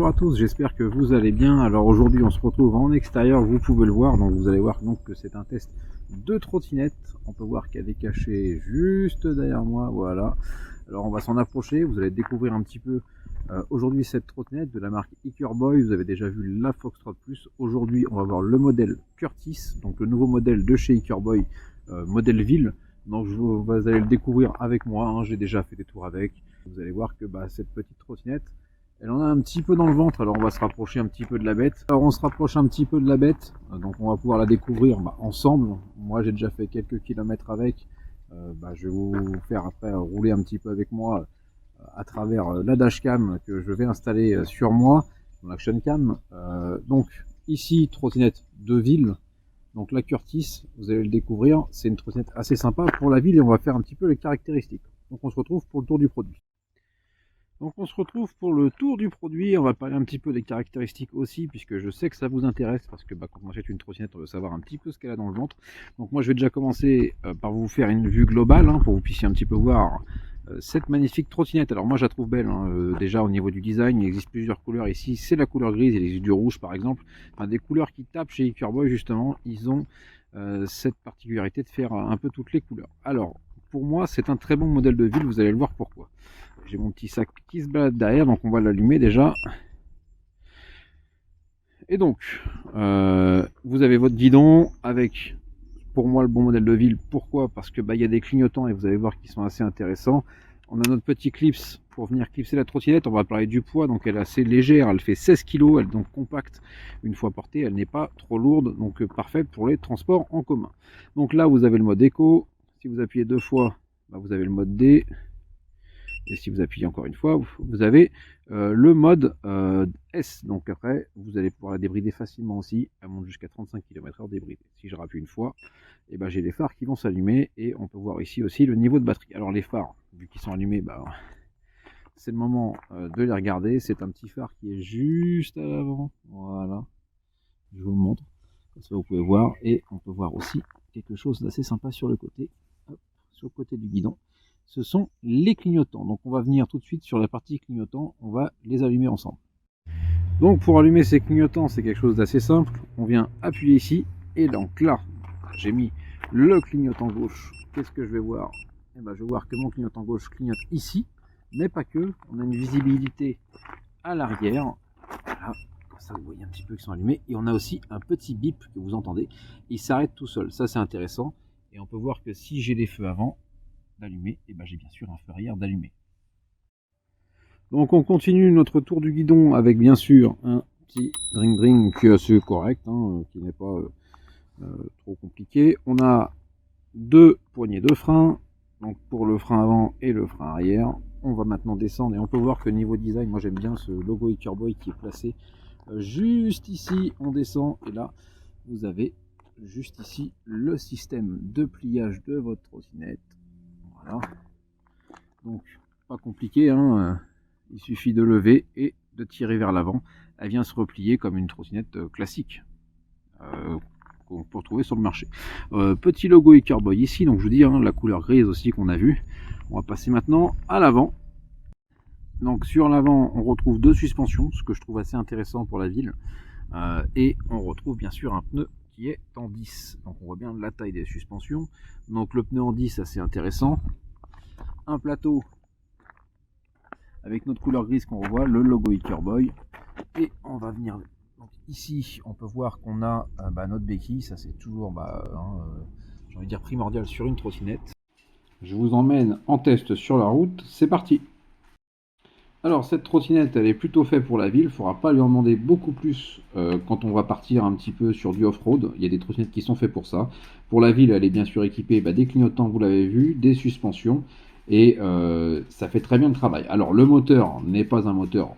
Bonjour à tous, j'espère que vous allez bien. Alors aujourd'hui on se retrouve en extérieur, vous pouvez le voir, donc vous allez voir donc que c'est un test de trottinette. On peut voir qu'elle est cachée juste derrière moi, voilà. Alors on va s'en approcher, vous allez découvrir un petit peu aujourd'hui cette trottinette de la marque Icurboy. Vous avez déjà vu la Foxtrot Plus. Aujourd'hui on va voir le modèle Curtis, donc le nouveau modèle de chez Icurboy, modèle ville. Donc vous allez le découvrir avec moi, hein. J'ai déjà fait des tours avec. Vous allez voir que cette petite trottinette, elle en a un petit peu dans le ventre. Alors on va se rapprocher un petit peu de la bête. Alors on se rapproche un petit peu de la bête, donc on va pouvoir la découvrir ensemble. Moi j'ai déjà fait quelques kilomètres avec. Je vais vous faire après rouler un petit peu avec moi à travers la dashcam que je vais installer sur moi, mon action cam. Donc ici trottinette de ville. Donc la Curtis, vous allez le découvrir, c'est une trottinette assez sympa pour la ville et on va faire un petit peu les caractéristiques. Donc on se retrouve pour le tour du produit. Donc on se retrouve pour le tour du produit, on va parler un petit peu des caractéristiques aussi, puisque je sais que ça vous intéresse, parce que quand on achète une trottinette, on veut savoir un petit peu ce qu'elle a dans le ventre. Donc moi je vais déjà commencer par vous faire une vue globale, pour que vous puissiez un petit peu voir cette magnifique trottinette. Alors moi je la trouve belle, déjà au niveau du design, il existe plusieurs couleurs ici, c'est la couleur grise, il existe du rouge par exemple, des couleurs qui tapent chez Icurboy justement, ils ont cette particularité de faire un peu toutes les couleurs. Alors pour moi c'est un très bon modèle de ville, vous allez le voir pourquoi. J'ai mon petit sac qui se balade derrière, donc on va l'allumer déjà. Et donc, vous avez votre guidon avec, pour moi, le bon modèle de ville. Pourquoi? Parce que y a des clignotants et vous allez voir qu'ils sont assez intéressants. On a notre petit clips pour venir clipser la trottinette. On va parler du poids, donc elle est assez légère, elle fait 16 kg, elle est donc compacte une fois portée, elle n'est pas trop lourde, donc parfait pour les transports en commun. Donc là, vous avez le mode éco. Si vous appuyez deux fois, vous avez le mode D. Et si vous appuyez encore une fois, vous avez le mode S. Donc après, vous allez pouvoir la débrider facilement aussi. Elle monte jusqu'à 35 km/h débridée. Si je rappuie une fois, j'ai les phares qui vont s'allumer. Et on peut voir ici aussi le niveau de batterie. Alors les phares, vu qu'ils sont allumés, c'est le moment de les regarder. C'est un petit phare qui est juste à l'avant. Voilà. Je vous le montre. Comme ça, vous pouvez voir. Et on peut voir aussi quelque chose d'assez sympa sur le côté. Hop, sur le côté du guidon. Ce sont les clignotants. Donc on va venir tout de suite sur la partie clignotants, on va les allumer ensemble. Donc pour allumer ces clignotants, c'est quelque chose d'assez simple. On vient appuyer ici, et donc là, j'ai mis le clignotant gauche. Qu'est-ce que je vais voir? Je vais voir que mon clignotant gauche clignote ici, mais pas que. On a une visibilité à l'arrière. Voilà, comme ça vous voyez un petit peu qu'ils sont allumés. Et on a aussi un petit bip que vous entendez. Il s'arrête tout seul, ça c'est intéressant. Et on peut voir que si j'ai des feux avant d'allumer, j'ai bien sûr un feu arrière d'allumer. Donc on continue notre tour du guidon avec bien sûr un petit dring qui est assez correct, qui n'est pas trop compliqué. On a deux poignées de frein, donc pour le frein avant et le frein arrière. On va maintenant descendre et on peut voir que niveau design, moi j'aime bien ce logo Icurboy qui est placé juste ici. On descend et là vous avez juste ici le système de pliage de votre trottinette. Voilà. Donc pas compliqué, il suffit de lever et de tirer vers l'avant. Elle vient se replier comme une trottinette classique qu'on peut retrouver sur le marché. Petit logo Icurboy ici, donc je vous dis la couleur grise aussi qu'on a vu. On va passer maintenant à l'avant. Donc sur l'avant on retrouve deux suspensions, ce que je trouve assez intéressant pour la ville, et on retrouve bien sûr un pneu qui est en 10. Donc on voit bien la taille des suspensions. Donc le pneu en 10 assez intéressant. Un plateau avec notre couleur grise qu'on revoit, le logo Icurboy. Et on va venir donc ici, on peut voir qu'on a notre béquille. Ça c'est toujours j'ai envie de dire primordial sur une trottinette. Je vous emmène en test sur la route, c'est parti. Alors cette trottinette elle est plutôt faite pour la ville, il ne faudra pas lui en demander beaucoup plus quand on va partir un petit peu sur du off-road. Il y a des trottinettes qui sont faites pour ça. Pour la ville elle est bien sûr équipée des clignotants, vous l'avez vu, des suspensions, et ça fait très bien le travail. Alors le moteur n'est pas un moteur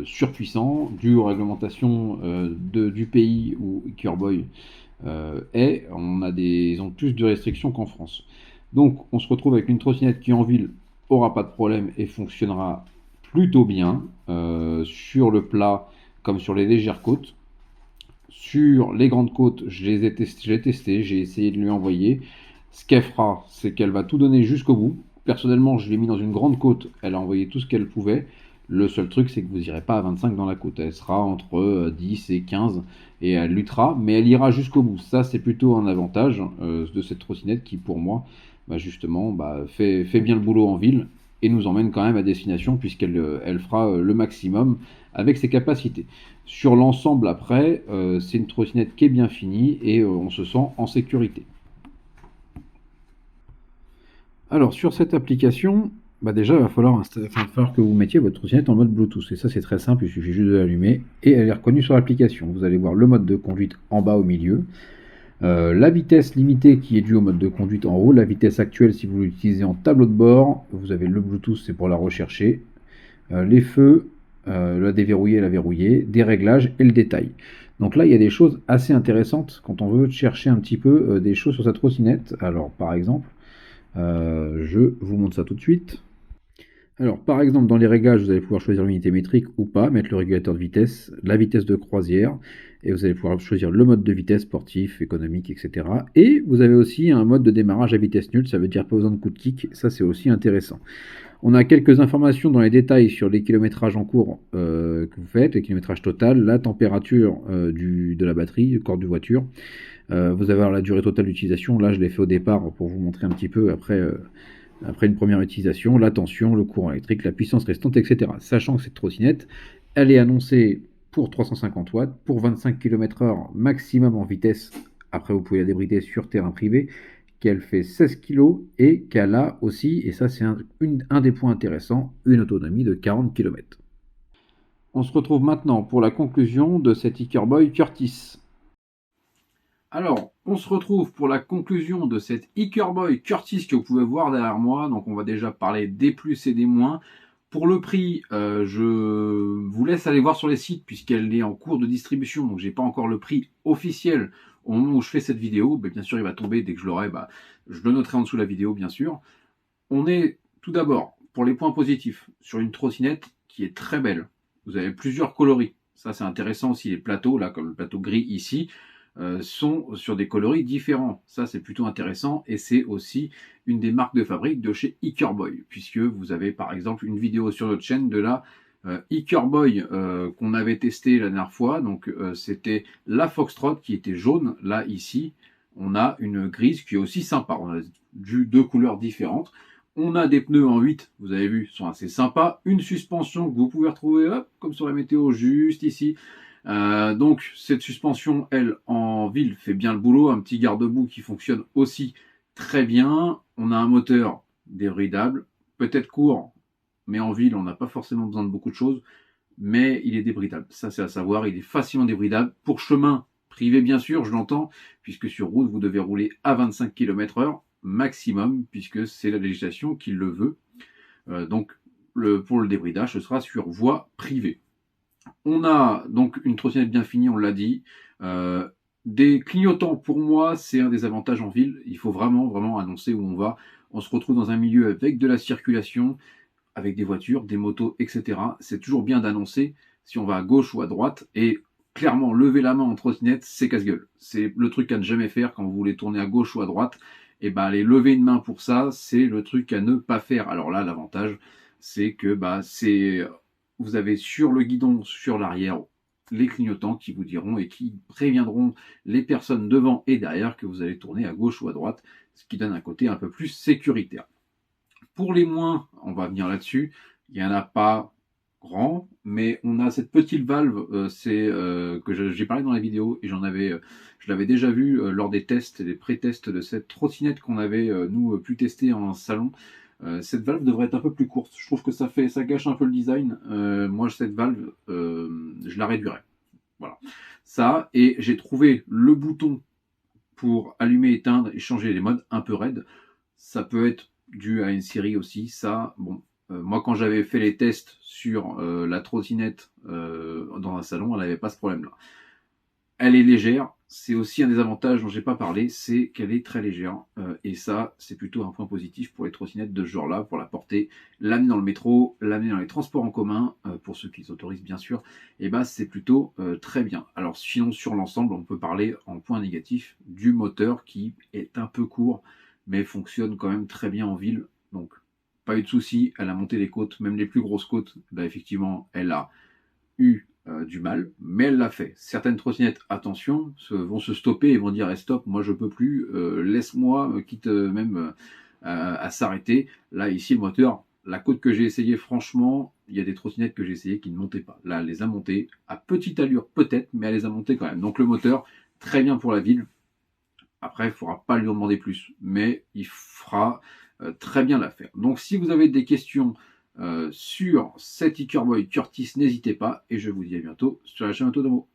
surpuissant, dû aux réglementations du pays où Icurboy est. Ils ont plus de restrictions qu'en France. Donc on se retrouve avec une trottinette qui en ville aura pas de problème et fonctionnera plutôt bien sur le plat comme sur les légères côtes. Sur les grandes côtes, j'ai testé, j'ai essayé de lui envoyer. Ce qu'elle fera, c'est qu'elle va tout donner jusqu'au bout. Personnellement, je l'ai mis dans une grande côte, elle a envoyé tout ce qu'elle pouvait. Le seul truc, c'est que vous n'irez pas à 25 dans la côte. Elle sera entre 10 et 15 et elle luttera, mais elle ira jusqu'au bout. Ça, c'est plutôt un avantage de cette trottinette qui, pour moi, justement, fait bien le boulot en ville et nous emmène quand même à destination puisqu'elle elle fera le maximum avec ses capacités. Sur l'ensemble, après, c'est une trottinette qui est bien finie et on se sent en sécurité. Alors, sur cette application, déjà, il va falloir que vous mettiez votre trottinette en mode Bluetooth. Et ça, c'est très simple, il suffit juste de l'allumer. Et elle est reconnue sur l'application. Vous allez voir le mode de conduite en bas au milieu. La vitesse limitée qui est due au mode de conduite en haut. La vitesse actuelle, si vous l'utilisez en tableau de bord, vous avez le Bluetooth, c'est pour la rechercher. Les feux, la déverrouiller et la verrouiller. Des réglages et le détail. Donc là, il y a des choses assez intéressantes quand on veut chercher un petit peu des choses sur sa trottinette. Alors, par exemple, je vous montre ça tout de suite. Alors, par exemple, dans les réglages, vous allez pouvoir choisir l'unité métrique ou pas, mettre le régulateur de vitesse, la vitesse de croisière, et vous allez pouvoir choisir le mode de vitesse sportif, économique, etc. Et vous avez aussi un mode de démarrage à vitesse nulle, ça veut dire pas besoin de coup de kick, ça c'est aussi intéressant. On a quelques informations dans les détails sur les kilométrages en cours que vous faites, les kilométrages total, la température de la batterie, du corps de voiture. Vous avez la durée totale d'utilisation, là je l'ai fait au départ pour vous montrer un petit peu après une première utilisation, la tension, le courant électrique, la puissance restante, etc. Sachant que cette trottinette, elle est annoncée pour 350 watts, pour 25 km/h maximum en vitesse, après vous pouvez la débrider sur terrain privé, qu'elle fait 16 kg et qu'elle a aussi, et ça c'est un des points intéressants, une autonomie de 40 km. On se retrouve maintenant pour la conclusion de cet Ickerboy Curtis. Alors, on se retrouve pour la conclusion de cette Ickerboy Curtis que vous pouvez voir derrière moi. Donc, on va déjà parler des plus et des moins. Pour le prix, je vous laisse aller voir sur les sites puisqu'elle est en cours de distribution. Donc, j'ai pas encore le prix officiel au moment où je fais cette vidéo. Mais bien sûr, il va tomber dès que je l'aurai. Je le noterai en dessous de la vidéo, bien sûr. On est tout d'abord, pour les points positifs, sur une trottinette qui est très belle. Vous avez plusieurs coloris. Ça, c'est intéressant aussi. Les plateaux, là, comme le plateau gris ici, sont sur des coloris différents. Ça, c'est plutôt intéressant et c'est aussi une des marques de fabrique de chez Ickerboy, puisque vous avez par exemple une vidéo sur notre chaîne de la Ickerboy qu'on avait testé la dernière fois. Donc, c'était la Foxtrot qui était jaune. Là, ici, on a une grise qui est aussi sympa. On a deux couleurs différentes. On a des pneus en 8, vous avez vu, sont assez sympas. Une suspension que vous pouvez retrouver, comme sur la météo, juste ici. Donc cette suspension, elle, en ville, fait bien le boulot. Un petit garde-boue qui fonctionne aussi très bien. On a un moteur débridable, peut-être court, mais en ville, on n'a pas forcément besoin de beaucoup de choses. Mais il est débridable. Ça, c'est à savoir, il est facilement débridable. Pour chemin privé, bien sûr, je l'entends, puisque sur route, vous devez rouler à 25 km/h maximum, puisque c'est la législation qui le veut. Donc, pour le débridage, ce sera sur voie privée. On a donc une trottinette bien finie, on l'a dit. Des clignotants, pour moi, c'est un des avantages en ville. Il faut vraiment annoncer où on va. On se retrouve dans un milieu avec de la circulation, avec des voitures, des motos, etc. C'est toujours bien d'annoncer si on va à gauche ou à droite. Et clairement, lever la main en trottinette, c'est casse-gueule. C'est le truc à ne jamais faire quand vous voulez tourner à gauche ou à droite. Et aller lever une main pour ça, c'est le truc à ne pas faire. Alors là, l'avantage, c'est que vous avez sur le guidon, sur l'arrière, les clignotants qui vous diront et qui préviendront les personnes devant et derrière que vous allez tourner à gauche ou à droite, ce qui donne un côté un peu plus sécuritaire. Pour les moins, on va venir là-dessus, il n'y en a pas grand, mais on a cette petite valve, que j'ai parlé dans la vidéo et je l'avais déjà vu lors des tests, des pré-tests de cette trottinette qu'on avait nous pu tester en salon. Cette valve devrait être un peu plus courte. Je trouve que ça gâche un peu le design. Moi, cette valve, je la réduirais. Voilà. Ça, et j'ai trouvé le bouton pour allumer, éteindre et changer les modes un peu raide. Ça peut être dû à une série aussi. Ça, bon, moi, quand j'avais fait les tests sur la trottinette dans un salon, elle n'avait pas ce problème-là. Elle est légère. C'est aussi un des avantages dont j'ai pas parlé, c'est qu'elle est très légère. Et ça, c'est plutôt un point positif pour les trottinettes de ce genre-là, pour la porter, l'amener dans le métro, l'amener dans les transports en commun, pour ceux qui les autorisent bien sûr. Et c'est plutôt très bien. Alors sinon, sur l'ensemble, on peut parler en point négatif du moteur qui est un peu court, mais fonctionne quand même très bien en ville. Donc pas eu de soucis, elle a monté les côtes, même les plus grosses côtes, bah, effectivement, elle a eu du mal, mais elle l'a fait. Certaines trottinettes, attention, vont se stopper et vont dire eh, stop, moi je peux plus, laisse-moi, quitte même à s'arrêter. Là, ici, le moteur, la côte que j'ai essayé, franchement, il y a des trottinettes que j'ai essayé qui ne montaient pas. Là, elle les a montées, à petite allure peut-être, mais elle les a montées quand même. Donc le moteur, très bien pour la ville. Après, il ne faudra pas lui en demander plus, mais il fera très bien l'affaire. Donc si vous avez des questions sur cet Ickerboy Curtis, n'hésitez pas, et je vous dis à bientôt sur la chaîne Autodomo.